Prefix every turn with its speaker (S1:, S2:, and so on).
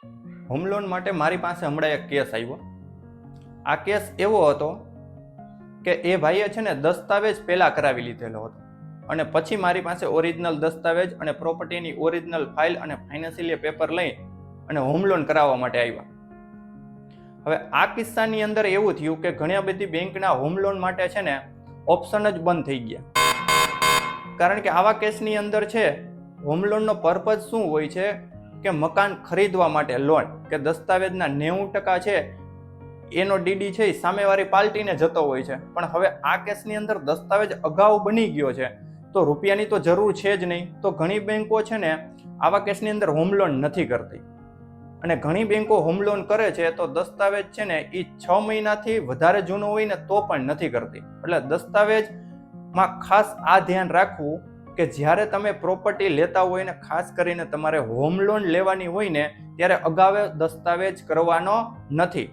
S1: Home loan માટે મારી પાસે હમણાં એક કેસ આવ્યો. આ કેસ એવો હતો કે એ ભાઈએ છે ને દસ્તાવેજ પહેલાં કરાવી લીધેલો હતો અને પછી મારી પાસે ઓરિજિનલ દસ્તાવેજ અને પ્રોપર્ટીની ઓરિજિનલ ફાઇલ અને ફાઇનાન્શિયલ પેપર લઈ અને હોમ લોન કરાવવા માટે આવ્યા. હવે આ કિસ્સાની અંદર એવું થયું કે ઘણી બધી બેંકના હોમ લોન માટે છે ને ઓપ્શન જ બંધ થઈ ગયા. કારણ કે આવા કેસની અંદર છે હોમ લોનનો પર્પઝ શું હોય છે કે મકાન ખરીદવા માટે લોન, કે દસ્તાવેજના 90% છે એનો ડીડી છે એ સામેવાળી પાર્ટીને જતો હોય છે. પણ હવે આ કેસની અંદર દસ્તાવેજ અગાઉ બની ગયો છે તો રૂપિયાની તો જરૂર છે જ નહીં. તો ઘણી બેંકો છે ને આવા કેસની અંદર હોમ લોન નથી કરતી અને ઘણી બેંકો હોમ લોન કરે છે તો દસ્તાવેજ છે ને એ 6 મહિનાથી વધારે જૂનો હોય ને તો પણ નથી કરતી. એટલે દસ્તાવેજમાં ખાસ આ ધ્યાન રાખવું કે જ્યારે તમે પ્રોપર્ટી લેતા હોય ને ખાસ કરીને તમારે હોમ લોન લેવાની હોય ને ત્યારે અગાઉ દસ્તાવેજ કરવાનો નથી.